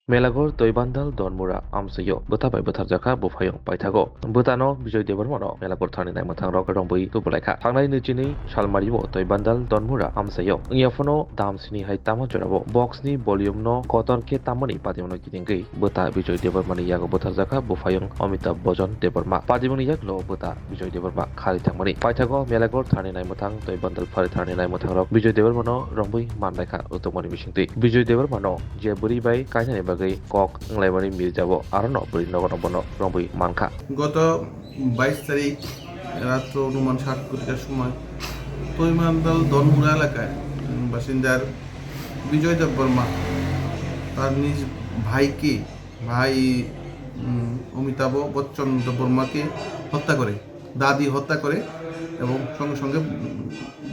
Melagor Twiwandalo Donmura Amsayo Bwtharwi Bwtharjaka Buphayung Paithago Bwtano Bijoy Debormano Melagor Thani Naimotang Rock Rombui Tubulaika Tangnai Nijini Shalmarimo Twiwandalo Donmura Amsayo Iafono Damsini Hai Tamo Jorabo Box ni volume no Kotor ke Tamani Padimono Kitingi Bwta Bijoy Debormani Yago Bwtharjaka Buphayung Amitabh Bachchan Deborma Padimoni Yaklo Bwta Bijoy Deborma Khari Tangmani Paithago Melagor Thani Naimotang Twiwandalo Phari Thani Naimotang Rock Bijoy Debormano Rombui Mandaika Utomoni Mishingti Bijoy Debormano Jeburi Bai Kaina কক লাইবারি মিল যাব আর নবরি নগরবন রবি মানখা গত 22 তারিখ রাত্র অনুমান 7 কোটির সময় তৈমান্দাল দনমুড়া এলাকায় বাসিন্দার বিজয় দেববর্মা তার নিজ ভাই অমিতাভ বচ্চন দেববর্মাকে হত্যা করে দাদি হত্যা করে এবং সঙ্গে সঙ্গে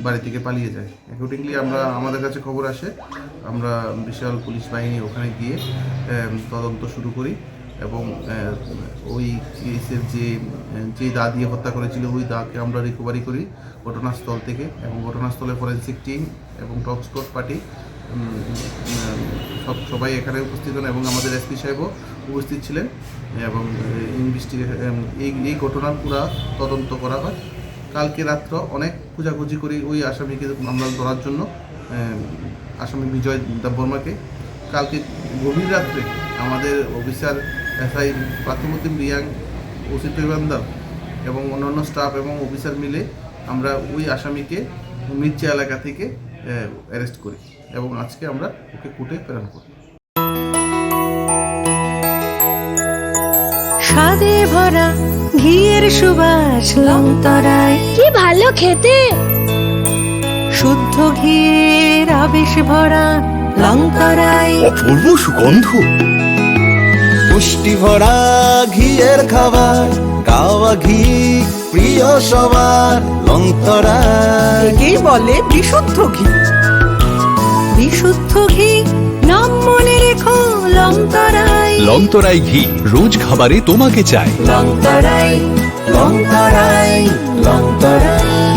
বাড়ি থেকে পালিয়ে যায়। অ্যাকর্ডিংলি আমাদের কাছে খবর আসে, আমরা বিশাল পুলিশ বাহিনী ওখানে গিয়ে তদন্ত শুরু করি এবং ওই কেসের যে দা দিয়ে হত্যা করেছিল ওই দাকে আমরা রিকভারি করি ঘটনাস্থল থেকে এবং ঘটনাস্থলে ফরেন্সিক টিম এবং ডগ স্কোয়াড পার্টি সবাই এখানে উপস্থিত হন এবং আমাদের এসপি সাহেবও উপস্থিত ছিলেন এবং এই ঘটনার পুরা তদন্ত করা হয়। কালকে রাত্র অনেক খোঁজাখুঁজি করি ওই আসামিকে আমরা ধরার জন্য, আসামি বিজয় দেববর্মাকে। কালকে গভীর রাত্রে আমাদের অফিসার এসআই পার্থমতি রিয়াং, ওসি তৈবান্দাল এবং অন্যান্য স্টাফ এবং অফিসার মিলে আমরা ওই আসামিকে মির্চা এলাকা থেকে অ্যারেস্ট করি এবং আজকে আমরা ওকে কোর্টে প্রেরণ করি। স্বাদে ভরা ঘিয়ের সুবাস লংতরায় কি ভালো খেতে, শুদ্ধ ঘিয়ের আবেশ ভরা লংতরায় অপূর্ব সুগন্ধ, পুষ্টি ভরা ঘিয়ের খাবার, গাওয়া ঘি প্রিয় সবার লংতরায়। একেই বলে বিশুদ্ধ ঘি। বিশুদ্ধ ঘি নাম মনে রেখো লংতরায়। লংতরাই ঘি রোজ খাবারে তোমাকে চাই। লংতরায় লংতরায় লংতরায়।